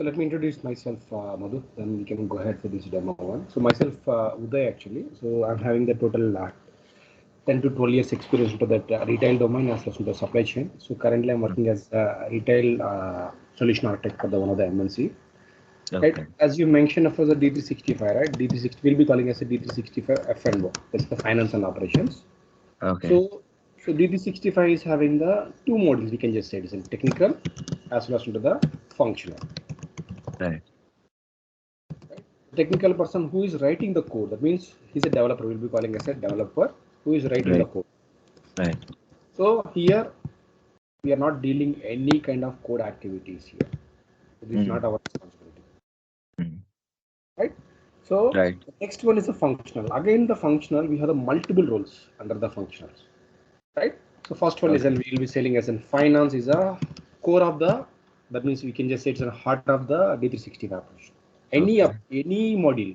So let me introduce myself, Madhu, then we can go ahead for this demo one. So myself, Uday actually. So I'm having the total 10 to 12 years experience into that retail domain as well as into supply chain. So currently I'm working as a retail solution architect for the one of the MNC. Right, Okay. as you mentioned for the D365, right? D360 will be calling as a D365 FNO. That's the finance and operations. Okay. So D365 is having the two modules. We can just say it is in technical as well as into the functional. Right. Technical person who is writing the code. That means he's a developer. We'll be calling as a developer who is writing the Right. code. Right. So here we are not dealing any kind of code activities here. This is not our responsibility. Right? So Right. the next one is a functional. Again, the functional, we have the multiple roles under the functionals. Right? So first one is, and we'll be selling as in finance is a core of the, that means we can just say it's the heart of the D365 application. Any module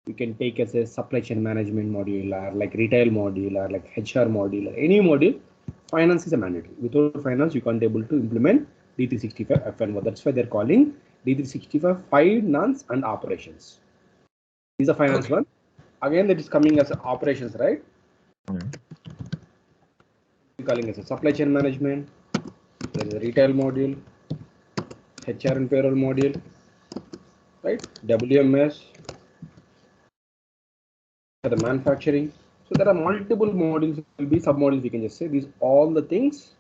you can take as a supply chain management module or like retail module or like HR module or any module. Finance is a mandatory. Without finance, you can't able to implement D365 FNO. That's why they're calling D365 finance and operations. This is a finance one. Again, that is coming as operations, right? We're calling as a supply chain management. There is a retail module, HR and payroll module, right? WMS for the manufacturing. So there are multiple modules, will be sub modules. We can just say these all the things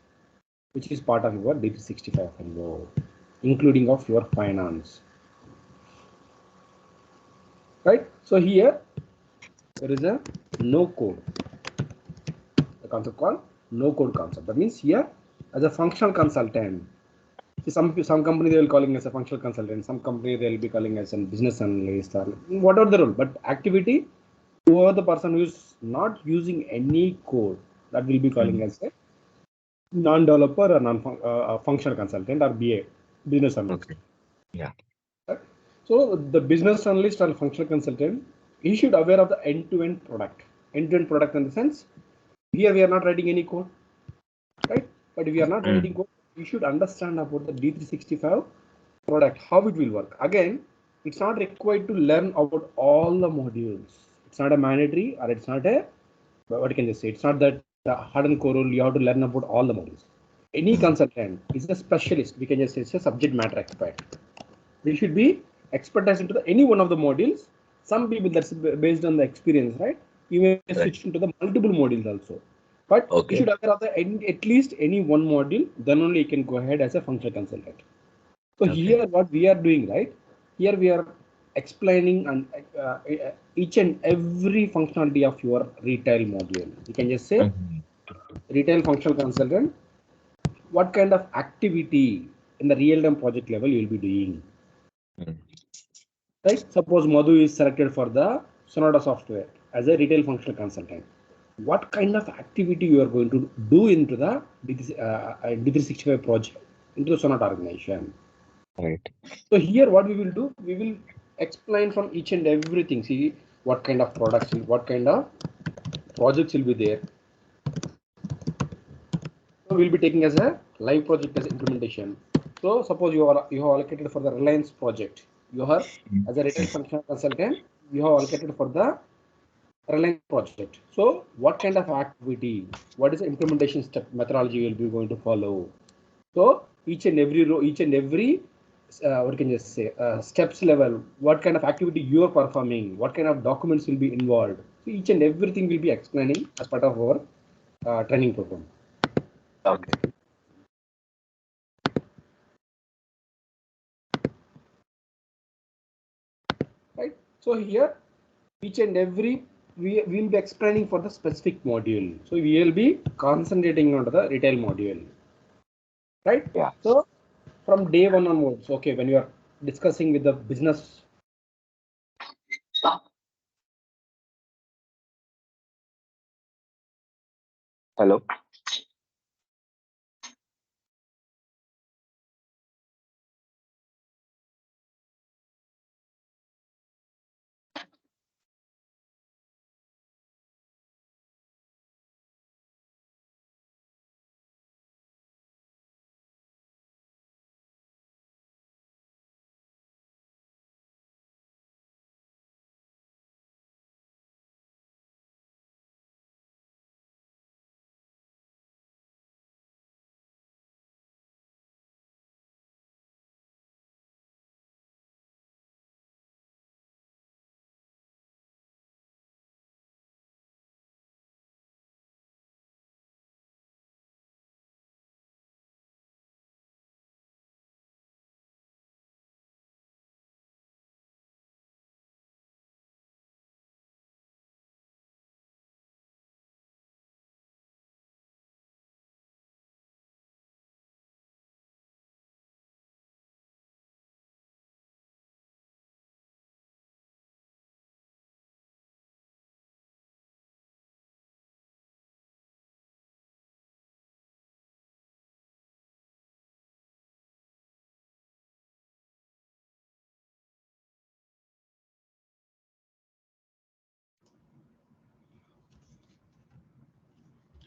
which is part of your D365 FNO, including of your finance. Right? So here there is a no code. The concept called no code concept. That means here as a functional consultant, see some company they will calling as a functional consultant, some company they will be calling as a business analyst or whatever the role. But activity, whoever the person who is not using any code, that will be calling as a non-developer or non-functional consultant or BA, business analyst. Okay. Yeah. Right? So the business analyst or functional consultant, he should aware of the end-to-end product. End-to-end product in the sense, here we are not writing any code, right? But if we are not writing code, we should understand about the D365 product, how it will work. Again, it's not required to learn about all the modules. It's not a mandatory or it's not a, what can I say? It's not that hard and core rule, you have to learn about all the modules. Any consultant is a specialist. We can just say it's a subject matter expert. We should be expertise into any one of the modules. Some people, that's based on the experience, right? You may switch into the multiple modules also. But you should have at least any one module, then only you can go ahead as a functional consultant. So here what we are doing, right? Here we are explaining and each and every functionality of your retail module. You can just say retail functional consultant, what kind of activity in the real-time project level you will be doing. Right? Suppose Madhu is selected for the Sonata software as a retail functional consultant. What kind of activity you are going to do into the D365 project, into the Sonata organization? Right. So here what we will do, we will explain from each and everything. See what kind of products, what kind of projects will be there. So we'll be taking as a live project as implementation. So suppose you have allocated for the Reliance project. You are as a retail functional consultant, you have allocated for the Reliance project. So what kind of activity, what is the implementation step methodology you will be going to follow? So each and every row, each and every what can you say steps level, what kind of activity you are performing, what kind of documents will be involved. So each and everything will be explaining as part of our training program. Okay. Right. So here each and every we will be explaining for the specific module. So we will be concentrating on the retail module. Right. Yeah. So from day one onwards, okay, when you are discussing with the business. Hello.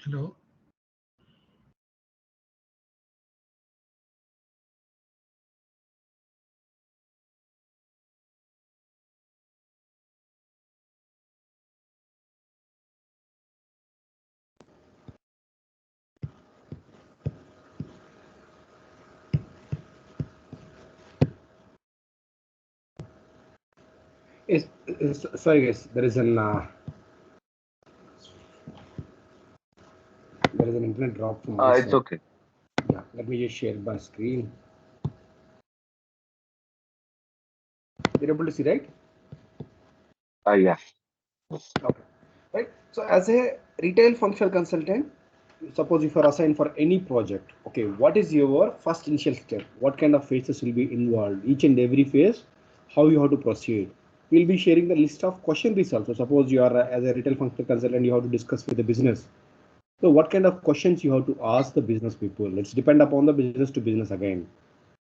Hello. Sorry guys, there is an internet drop from my It's side. okay. Yeah, let me just share my screen. You're able to see, right? Yeah. Okay. Right. So as a retail functional consultant, suppose if you are assigned for any project, okay, what is your first initial step? What kind of phases will be involved? Each and every phase, how you have to proceed. We'll be sharing the list of questions also. Suppose you are as a retail functional consultant, you have to discuss with the business. So what kind of questions you have to ask the business people? It's depend upon the business to business again.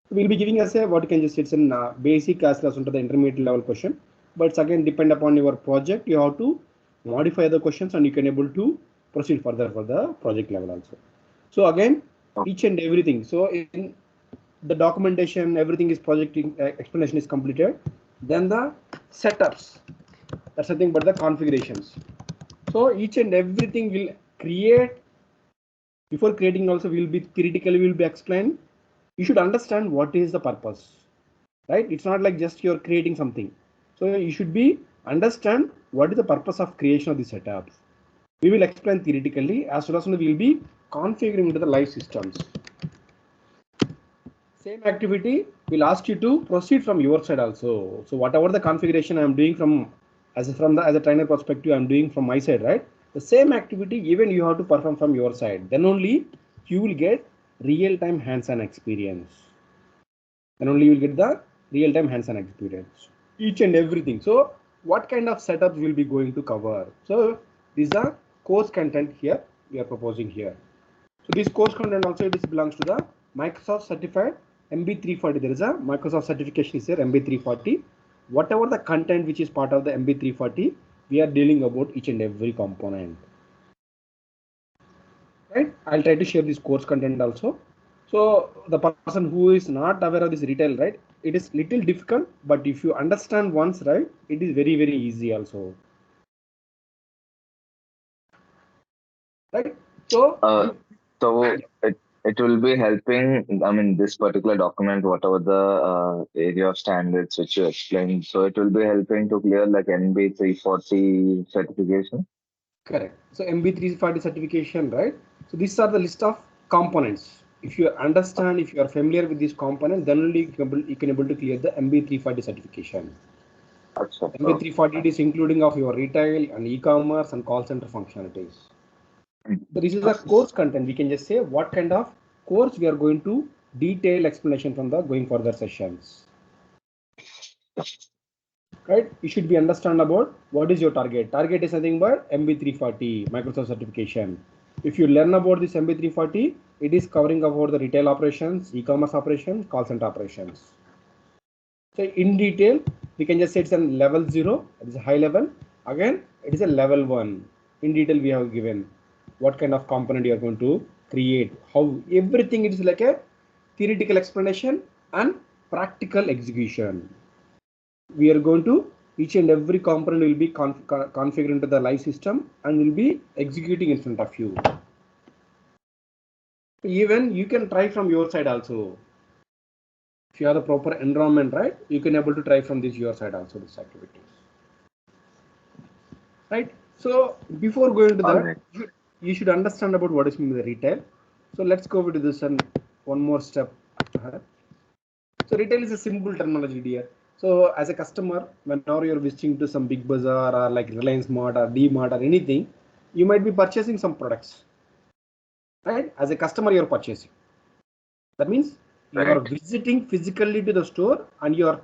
We'll be giving us a what you can just it's in basic as well as into the intermediate level question, but it's again depend upon your project. You have to modify the questions and you can able to proceed further for the project level also. So again, Okay. each and everything. So in the documentation, everything is project explanation is completed. Then the setups. That's nothing but the configurations. So each and everything will create. Before creating also will be theoretically will be explained. You should understand what is the purpose, right? It's not like just you're creating something. So you should be understand what is the purpose of creation of the setups. We will explain theoretically as well as we will be configuring into the live systems. Same activity will ask you to proceed from your side also. So whatever the configuration I'm doing from as a trainer perspective, I'm doing from my side, right? The same activity even you have to perform from your side. Then only you will get real-time hands-on experience. Then only you will get the real-time hands-on experience. Each and everything. So what kind of setups will be going to cover? So these are course content here we are proposing here. So this course content also it is belongs to the Microsoft certified MB340. There is a Microsoft certification is there MB340. Whatever the content which is part of the MB340, we are dealing about each and every component. Right? I'll try to share this course content also. So the person who is not aware of this retail, right? It is little difficult, but if you understand once, right, it is very, very easy also. Right? So, So it will be helping. I mean, this particular document, whatever the area of standards which you explained, so it will be helping to clear like NB 340 certification. correct. So MB340 certification, right? So these are the list of components. If you understand, if you are familiar with these components, then only you can able to clear the MB340 certification. Achha, MB340 is including of your retail and e-commerce and call center functionalities. So this is a course content. We can just say what kind of course we are going to detail explanation from the going further sessions. Right? You should be understand about what is your target. Target is nothing but MB340 Microsoft certification. If you learn about this MB340, it is covering about the retail operations, e-commerce operations, call center operations. So in detail, we can just say it's a level 0, it is a high level. Again, it is a level 1. In detail, we have given what kind of component you are going to create, how everything is like a theoretical explanation and practical execution. We are going to each and every component will be configured into the live system and will be executing in front of you. Even you can try from your side also. If you have the proper environment, right, you can able to try from this your side also this activities. Right. So before going to that, alright. you should understand about what is mean the retail. So let's go with this and one more step ahead. So retail is a simple terminology, dear. So as a customer, whenever you're visiting to some big bazaar or like Reliance Mart or D Mart or anything, you might be purchasing some products. Right? As a customer, you're purchasing. That means you are Right. visiting physically to the store and you are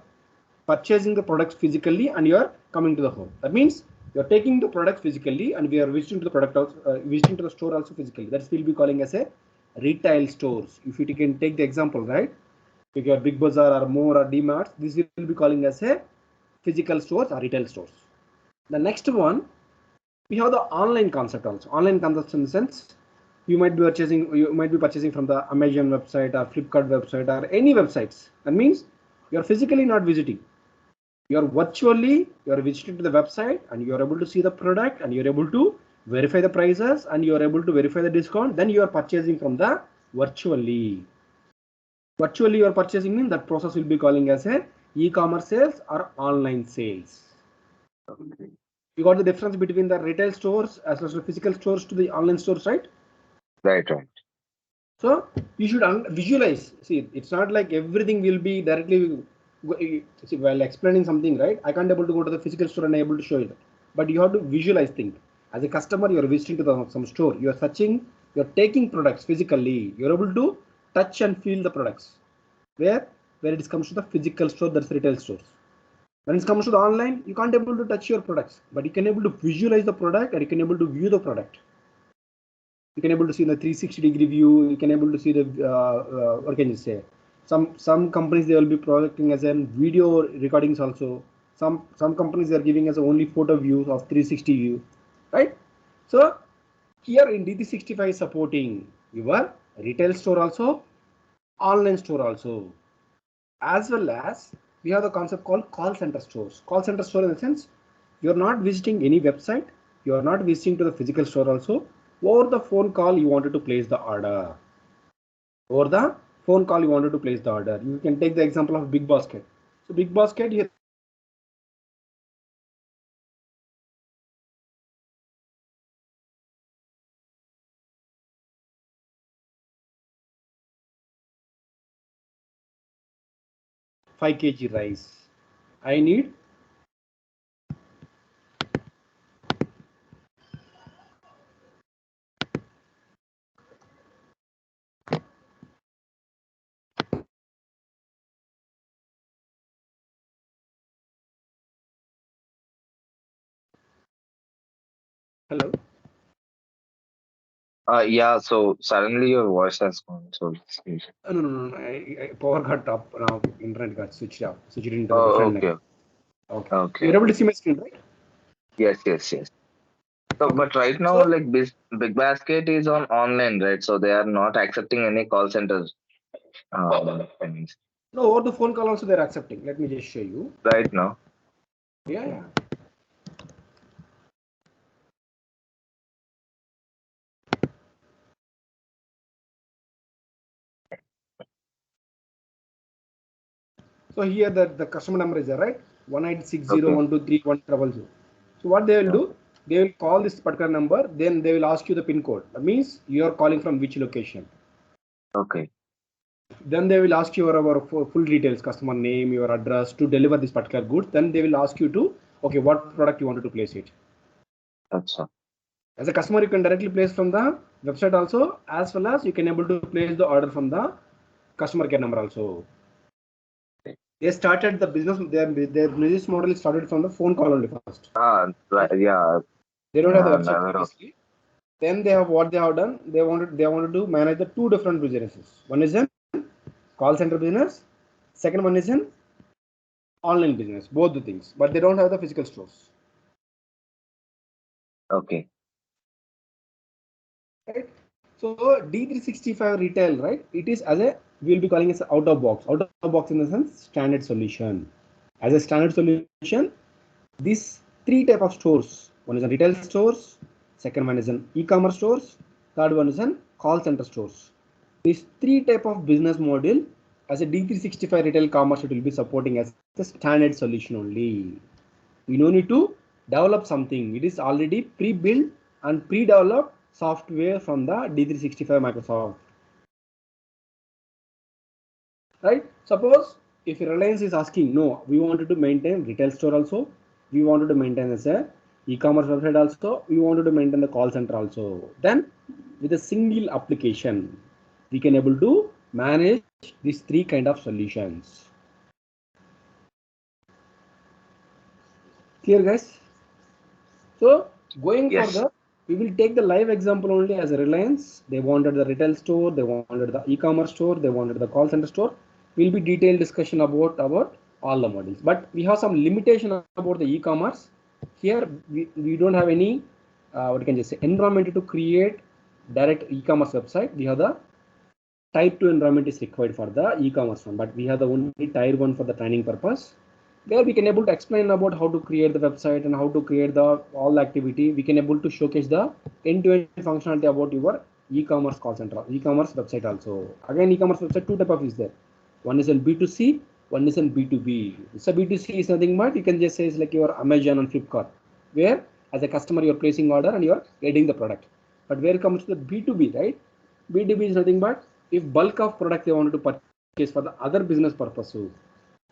purchasing the products physically and you are coming to the home. That means you are taking the products physically and we are visiting to the product also, visiting to the store also physically. That will be calling as a retail stores. If you can take the example, right? If you are Big Bazaar or More or D-Mart, this will be calling as a physical stores or retail stores. The next one, we have the online concept also. Online concept in the sense, You might be purchasing from the Amazon website or Flipkart website or any websites. That means you are physically not visiting. You are visiting to the website and you are able to see the product and you are able to verify the prices and you are able to verify the discount. Then you are purchasing from the virtually. Virtually you are purchasing means that process will be calling as a e-commerce sales or online sales. Okay. You got the difference between the retail stores as well as the physical stores to the online stores, right? Right, right. So you should visualize. See, it's not like everything will be directly. See, while explaining something, right? I can't able to go to the physical store and able to show it. But you have to visualize things. As a customer, you are visiting to some store. You are searching. You are taking products physically. You are able to touch and feel the products. Where it comes to the physical store, that's retail stores. When it comes to the online, you can't able to touch your products, but you can able to visualize the product and you can able to view the product. You can able to see the 360-degree view. You can able to see the what can you say? Some companies they will be projecting as an video recordings also. Some companies they are giving us only photo views of 360 view, right? So here in D365 supporting your retail store also, online store also, as well as we have the concept called call center stores. Call center store in the sense you are not visiting any website, you are not visiting to the physical store also. Over the phone call, you wanted to place the order. Over the phone call, you wanted to place the order. You can take the example of Big Basket. So Big Basket here. Five kg rice. I need hello. Yeah, so suddenly your voice has gone. So, No. Power got up now. Internet got switched into the oh, different okay, network. Okay. okay, You're able to okay. see my screen, right? Yes, yes, yes. So, Okay. but right now, So like Big Basket is on online, right? So they are not accepting any call centers. Payments no, over the phone call also they're accepting. Let me just show you. right now. Yeah, Okay. yeah. So here the customer number is there, right? Okay. 18601231100. So what they will Okay. do, they will call this particular number, then they will ask you the pin code. That means you are calling from which location. Okay. Then they will ask you your full details, customer name, your address to deliver this particular goods. Then they will ask you to, okay, what product you wanted to place it. That's all. As a customer, you can directly place from the website also, as well as you can able to place the order from the customer care number also. They started the business, their business model started from the phone call only first. Right. Yeah. They don't have the website Never. previously. Then they have what they have done. They wanted to manage the two different businesses. One is an call center business. Second one is an online business. Both the things, but they don't have the physical stores. Okay. Right. So D365 retail, right? It is as a we'll be calling it out of box. Out of box in the sense standard solution. As a standard solution, these three type of stores. One is a retail stores. Second one is an e-commerce stores. Third one is an call center stores. These three type of business model as a D365 retail commerce it will be supporting as the standard solution only. We no need to develop something. It is already pre-built and pre-developed software from the D365 Microsoft. Right? Suppose if Reliance is asking, no, we wanted to maintain retail store also, we wanted to maintain as a e-commerce website also, we wanted to maintain the call center also. Then with a single application, we can able to manage these three kind of solutions. Clear, guys? So going Yes. further, we will take the live example only as a Reliance. They wanted the retail store, they wanted the e-commerce store, they wanted the call center store. Will be detailed discussion about all the models. But we have some limitation about the e-commerce. Here we don't have any what can you say environment to create direct e-commerce website, we have the Tier 2 environment is required for the e-commerce one, but we have the only Tier 1 for the training purpose. There we can able to explain about how to create the website and how to create the all the activity. We can able to showcase the end-to-end functionality about your e-commerce call center, e-commerce website also. Again, e-commerce website, two type of is there. One is in B2C, one is in B2B. So B2C is nothing but you can just say it's like your Amazon and Flipkart, where as a customer you're placing order and you're getting the product. But where it comes to the B2B, right? B2B is nothing but if bulk of product they wanted to purchase for the other business purposes.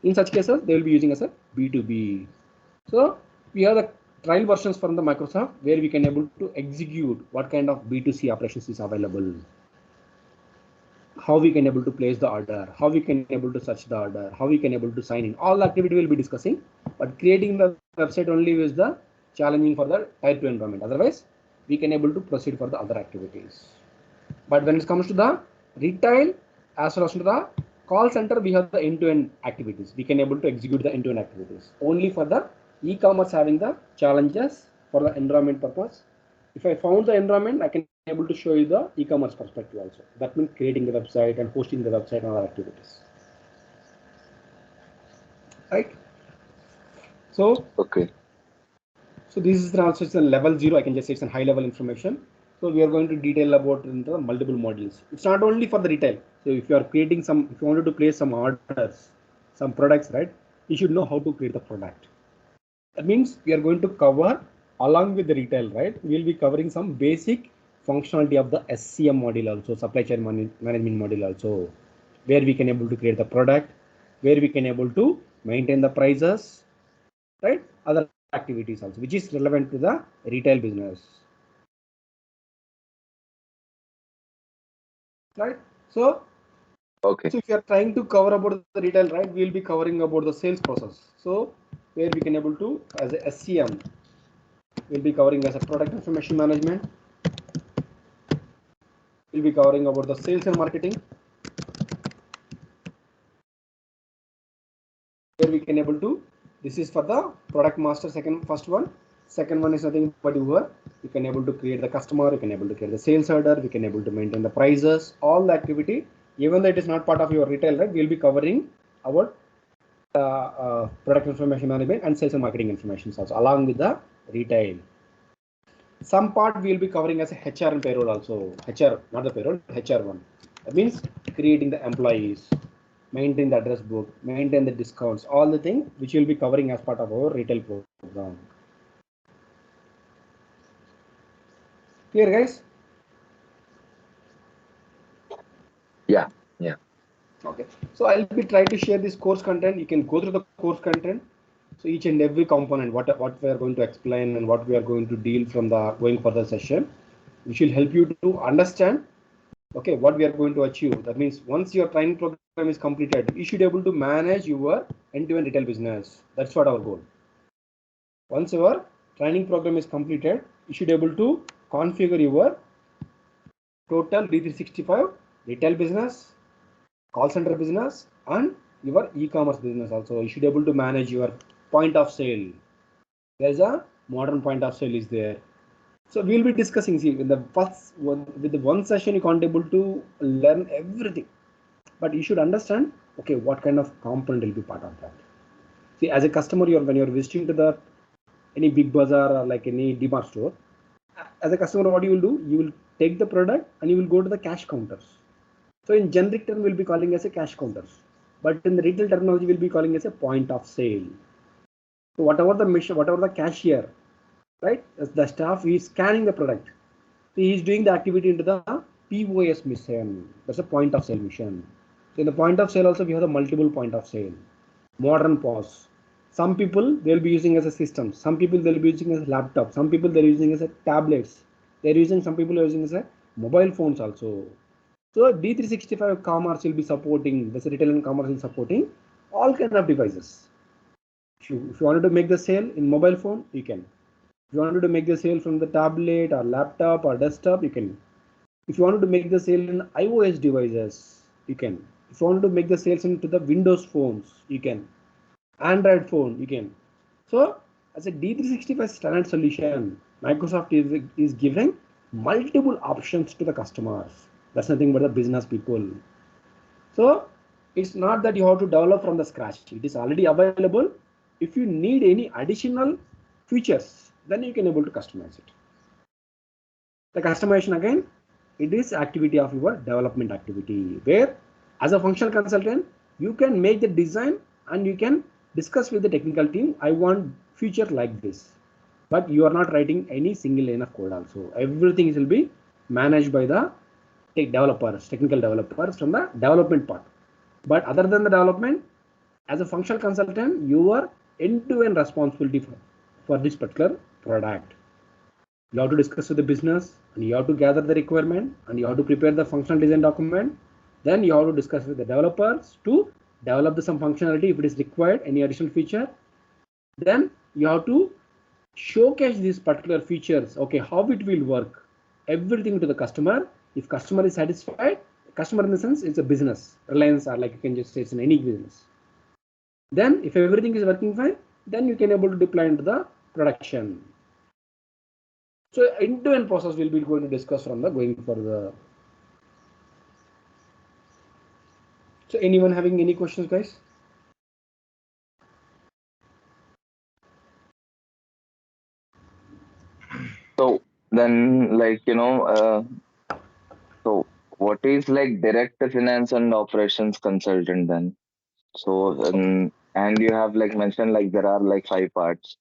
In such cases, they will be using as a B2B. So we have the trial versions from the Microsoft where we can able to execute what kind of B2C operations is available, how we can able to place the order, how we can able to search the order, how we can able to sign in. All the activity we'll be discussing, but creating the website only is the challenging for the Tier 2 environment. Otherwise, we can able to proceed for the other activities. But when it comes to the retail as well as to the call center, we have the end-to-end activities. We can able to execute the end-to-end activities. Only for the e-commerce having the challenges for the environment purpose. If I found the environment, I can able to show you the e-commerce perspective also. That means creating the website and hosting the website and other activities. Right? So Okay. So this is also it's a level 0. I can just say it's a high level information. So we are going to detail about in the multiple modules. It's not only for the retail. So if you are creating some, if you wanted to place some orders, some products, right? You should know how to create the product. That means we are going to cover along with the retail, right? We'll be covering some basic functionality of the SCM module also, supply chain management module also, where we can able to create the product, where we can able to maintain the prices, right? Other activities also, which is relevant to the retail business, right? So Okay. if you are trying to cover about the retail, right, we'll be covering about the sales process. So where we can able to as a SCM, we'll be covering as a product information management. We'll be covering about the sales and marketing, where we can able to, this is for the product master, first one. Second one is nothing but you can able to create the customer, you can able to create the sales order, we can able to maintain the prices, all the activity, even though it is not part of your retail, right? We'll be covering our product information management and sales and marketing information also along with the retail. Some part we'll be covering as a HR and payroll also. HR, not the payroll, HR one. That means creating the employees, maintain the address book, maintain the discounts, all the things which we'll be covering as part of our retail program. Clear, guys? Yeah. Yeah. Okay. So I'll be trying to share this course content. You can go through the course content. So each and every component, what we are going to explain and what we are going to deal from the going further session, which will help you to understand, okay, what we are going to achieve. That means once your training program is completed, you should be able to manage your end-to-end retail business. That's what our goal. Once your training program is completed, you should be able to configure your total D365 retail business, call center business, and your e-commerce business also. You should be able to manage your point of sale. There's a modern point of sale is there. So we'll be discussing, see, in the first one, with the one session, you can't able to learn everything, but you should understand, okay, what kind of component will be part of that. See, as a customer, when you're visiting to the any big bazaar or like any DMart store, as a customer, what you will do, you will take the product and you will go to the cash counters. So in generic term, we'll be calling as a cash counters, but in the retail terminology, we'll be calling as a point of sale. So whatever the mission, whatever the cashier, right, the staff is scanning the product. So he is doing the activity into the POS mission. That's a point of sale mission. So in the point of sale also we have the multiple point of sale. Modern POS. Some people they'll be using as a system. Some people they'll be using as a laptop. Some people they're using as a tablets. They're using, some people are using as a mobile phones also. So D365 commerce will be supporting, that's retail and commerce is supporting all kind of devices. If you wanted to make the sale in mobile phone, you can. If you wanted to make the sale from the tablet or laptop or desktop, you can. If you wanted to make the sale in iOS devices, you can. If you wanted to make the sales into the Windows phones, you can. Android phone, you can. So as a D365 standard solution, Microsoft is giving multiple options to the customers. That's nothing but the business people. So it's not that you have to develop from the scratch. It is already available. If you need any additional features, then you can able to customize it. The customization again, it is activity of your development activity, where as a functional consultant, you can make the design and you can discuss with the technical team, I want feature like this. But you are not writing any single line of code also. Everything will be managed by the developers, technical developers from the development part. But other than the development, as a functional consultant, you are end-to-end responsibility for this particular product. You have to discuss with the business and you have to gather the requirement and you have to prepare the functional design document. Then you have to discuss with the developers to develop some functionality if it is required, any additional feature. Then you have to showcase these particular features, okay, how it will work, everything to the customer. If customer is satisfied, customer in the sense it's a business, Reliance, or like you can just say it's in any business. Then if everything is working fine, then you can able to deploy into the production. So end-to-end process will be going to discuss from the going for the. So anyone having any questions, guys? So then, like, so what is like director finance and operations consultant then? So, and you have like mentioned like there are like 5 parts.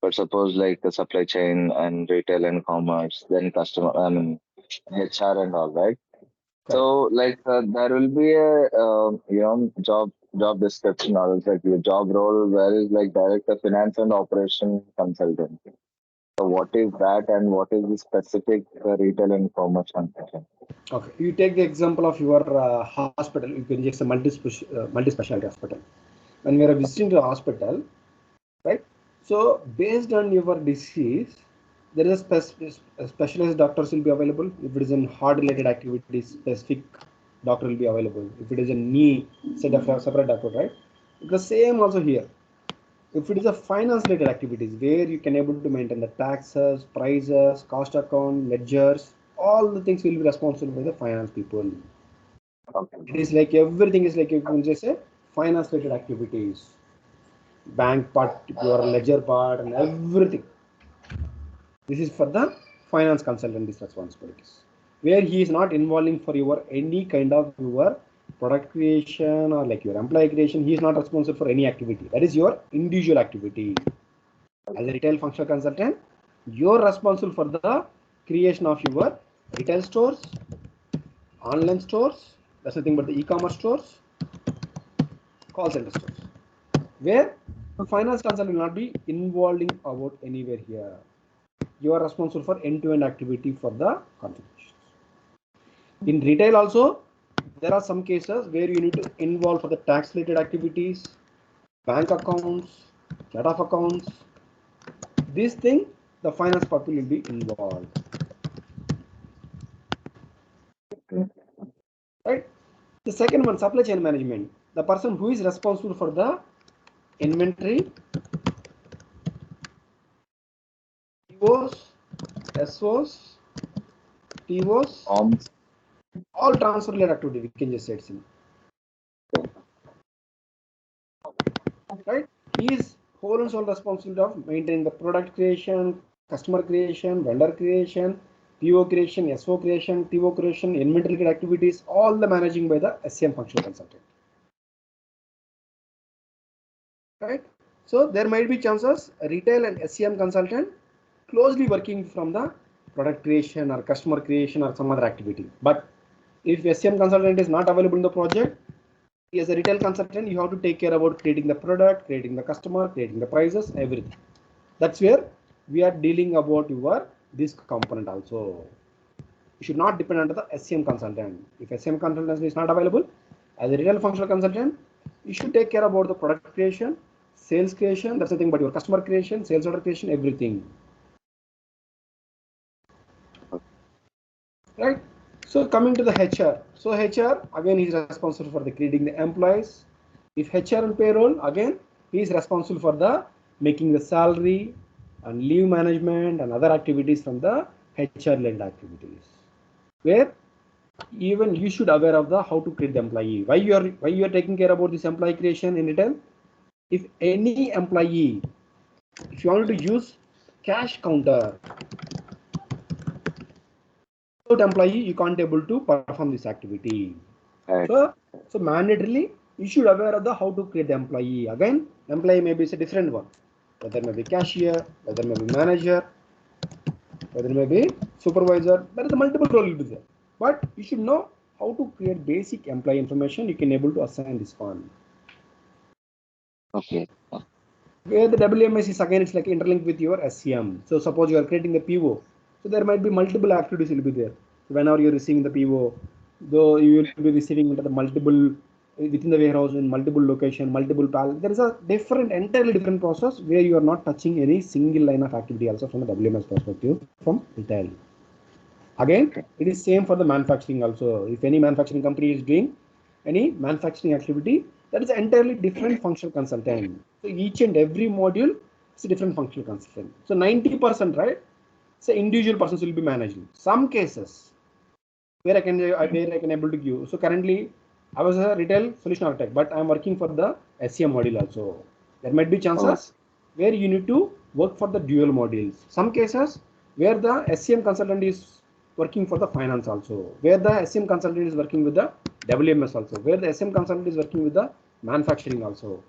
But suppose like the supply chain and retail and commerce, then customer, HR and all, right? So like there will be a job description or like your job role where is like director finance and operation consultant. So what is that and what is the specific retail and commerce consultant? Okay, you take the example of your hospital. You can just a multi-specialty hospital. When we are visiting the hospital, right? So based on your disease, there is a specialized doctors will be available. If it is in heart related activities, specific doctor will be available. If it is a knee, set of separate doctor, right? The same also here. If it is a finance related activities where you can able to maintain the taxes, prices, cost account, ledgers, all the things will be responsible by the finance people. Okay. It is like everything is like you can just say finance related activities, bank part, your ledger part, and everything. This is for the finance consultant responsibilities, where he is not involving for your any kind of your product creation or like your employee creation. He is not responsible for any activity. That is your individual activity. As a retail functional consultant, you're responsible for the creation of your retail stores, online stores, that's nothing but the e-commerce stores, call center stores, where finance consultant will not be involving about anywhere here. You are responsible for end-to-end activity for the configurations. In retail also, there are some cases where you need to involve for the tax related activities, bank accounts, chart of accounts. This thing, the finance people will be involved. Right? The second one, supply chain management. The person who is responsible for the inventory, POs, SOs, TOs, all transfer related activity. We can just say it's in. Right? He is whole and sole responsibility of maintaining the product creation, customer creation, vendor creation, PO creation, SO creation, TO creation, inventory related activities, all the managing by the SCM functional consultant. Right? So there might be chances retail and SCM consultant closely working from the product creation or customer creation or some other activity. But if SCM consultant is not available in the project, as a retail consultant, you have to take care about creating the product, creating the customer, creating the prices, everything. That's where we are dealing about your this component also. You should not depend on the SCM consultant. If SCM consultant is not available, as a retail functional consultant, you should take care about the product creation, sales creation, that's nothing but your customer creation, sales order creation, everything. Right? So coming to the HR. So HR, again, he is responsible for the creating the employees. If HR and payroll, again, he is responsible for the making the salary and leave management and other activities from the HR-led activities, where even you should aware of the how to create the employee. Why you are taking care about this employee creation in retail? If any employee, if you want to use cash counter, without employee you can't able to perform this activity. Right. So mandatorily you should aware of the how to create the employee. Again, employee maybe is a different one, whether maybe cashier, whether maybe manager, whether maybe supervisor. There is a multiple role will be there, but you should know how to create basic employee information. You can able to assign this one. Okay. Where the WMS is again, it's like interlinked with your SCM. So suppose you are creating the PO, so there might be multiple activities will be there. So whenever you're receiving the PO, though you will be receiving into the multiple within the warehouse in multiple location, multiple pal. There is a different, entirely different process where you are not touching any single line of activity also from the WMS perspective from retail. Again, it is same for the manufacturing also. If any manufacturing company is doing any manufacturing activity, that is entirely different functional consultant. So each and every module is a different functional consultant. So 90%, right? So individual persons will be managing. Some cases where I can able to give. So currently, I was a retail solution architect, but I am working for the SCM module also. There might be chances where you need to work for the dual modules. Some cases where the SCM consultant is working for the finance also, where the SCM consultant is working with the WMS also, where the SCM consultant is working with the manufacturing also.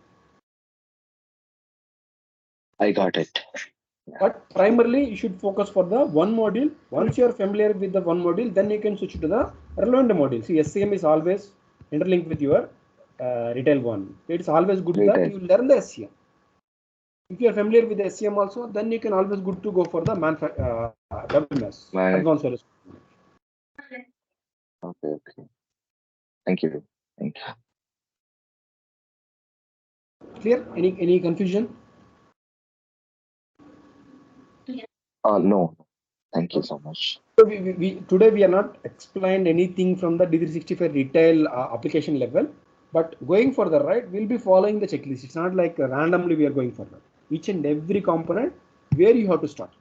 I got it. But primarily you should focus for the one module. Once you are familiar with the one module, then you can switch to the relevant module. See, SCM is always interlinked with your retail one. It's always good that you learn the SCM. If you are familiar with the SCM also, then you can always good to go for the WMS, advanced service. Okay. Thank you. Clear? Any confusion? No. Thank you so much. So today we are not explained anything from the D365 retail application level, but going further, right, we'll be following the checklist. It's not like randomly we are going further. Each and every component where you have to start.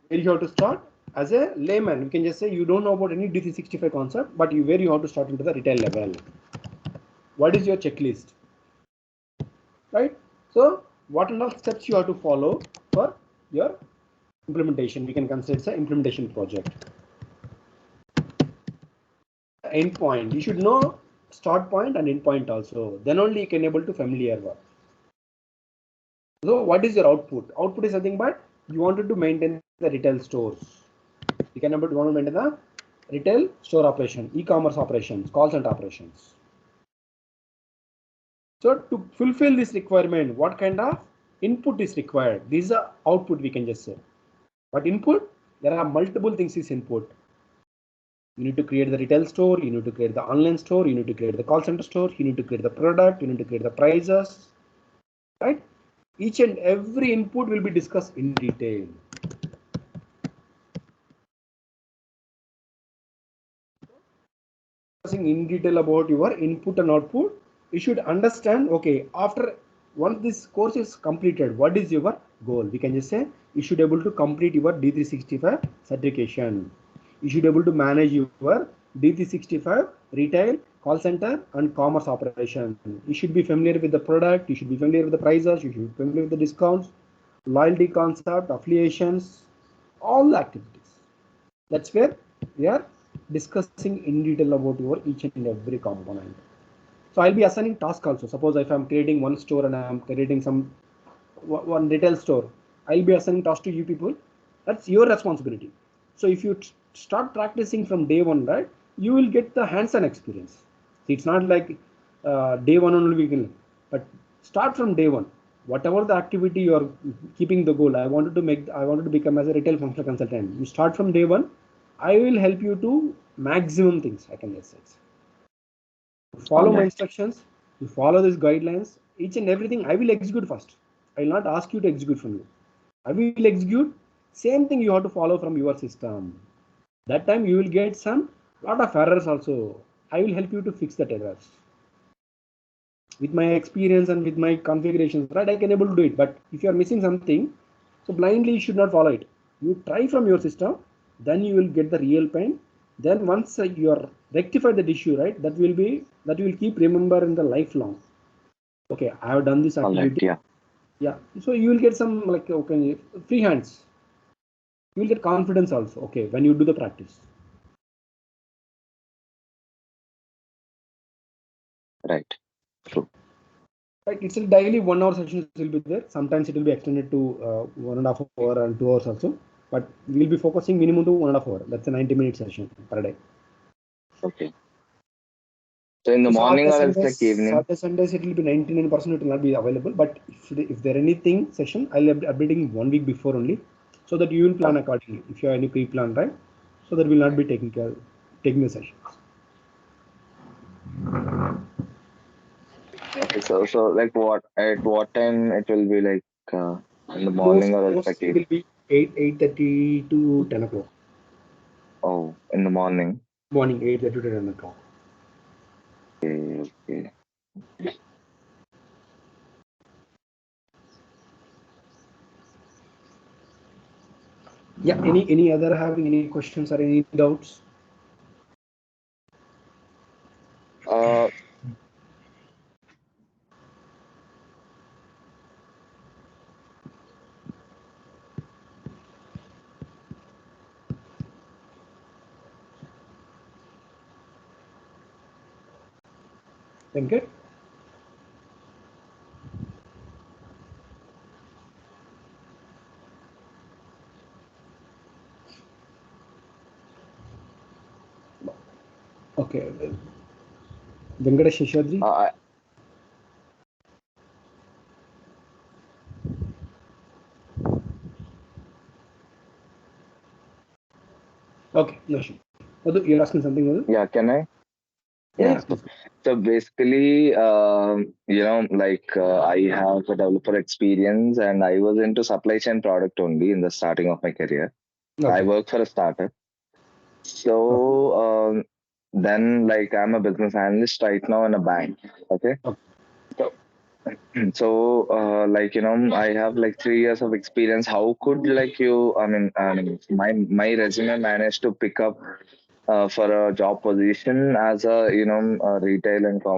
Where you have to start as a layman, you can just say you don't know about any D365 concept, but where you have to start into the retail level. What is your checklist? Right? So what are the steps you have to follow for your implementation? We can consider it's an implementation project. Endpoint, you should know start point and end point also, then only you can able to familiar work. So what is your output? Output is nothing but you wanted to maintain the retail stores. You can able to want to maintain the retail store operation, e-commerce operations, call center operations. So to fulfill this requirement, what kind of input is required? This is the output, we can just say. But input, there are multiple things is input. You need to create the retail store, you need to create the online store, you need to create the call center store, you need to create the product, you need to create the prices, right? Each and every input will be discussed in detail. Discussing in detail about your input and output, you should understand, okay, after once this course is completed, what is your goal? We can just say you should be able to complete your D365 certification. You should be able to manage your D365 retail, call center and commerce operation. You should be familiar with the product, you should be familiar with the prices, you should be familiar with the discounts, loyalty concept, affiliations, all the activities. That's where we are discussing in detail about your each and every component. So I'll be assigning task also. Suppose if I'm creating one store and I'm creating one retail store, I'll be assigning task to you people. That's your responsibility. So if you start practicing from day one, right, you will get the hands-on experience. See, it's not like day one only we can, but start from day one. Whatever the activity you are keeping the goal, I wanted to become as a retail functional consultant. You start from day one. I will help you to maximum things, I can just say. Follow my instructions, you follow these guidelines, each and everything I will execute first. I will not ask you to execute from you. I will execute, same thing you have to follow from your system. That time you will get some lot of errors also. I will help you to fix that errors. With my experience and with my configurations, right, I can able to do it. But if you are missing something, so blindly you should not follow it. You try from your system, then you will get the real pain. Then once you are rectified that issue, right, that you will keep remember in the lifelong. Okay, I have done this All right. activity. Yeah. Yeah, so you will get some like, okay, free hands. You will get confidence also. Okay, when you do the practice. Right. True. Right, it's a daily 1 hour sessions will be there. Sometimes it will be extended to 1.5 hour and 2 hours also. But we will be focusing minimum to 1.5 hour. That's a 90-minute session per day. Okay. So in the So morning or else like evening? Saturday, Sundays, it will be 99% it will not be available. But if there anything session, I'll be updating 1 week before only, so that you will plan Okay. accordingly. If you have any pre-plan, right? So that will not be taking the session. Okay. So like what time it will be like in the morning or else like Mostly will be 8:30 to 10 o'clock. in the morning. Morning 8:30 to 10 o'clock. Okay. Okay. Yeah. Any other having any questions or any doubts? Uh, Venkat? Okay. Venkatesh Sheshadri? I, Okay. No issue. Madhu, you're asking something, Madhu? yeah. Can I? Yeah, Yeah. yeah, please. So basically, like I have a developer experience and I was into supply chain product only in the starting of my career. I Okay. work for a startup. So then, like, I'm a business analyst right now in a bank. Okay. Okay. So, like, I have like 3 years of experience. How could like you? My resume managed to pick up for a job position as a a retail and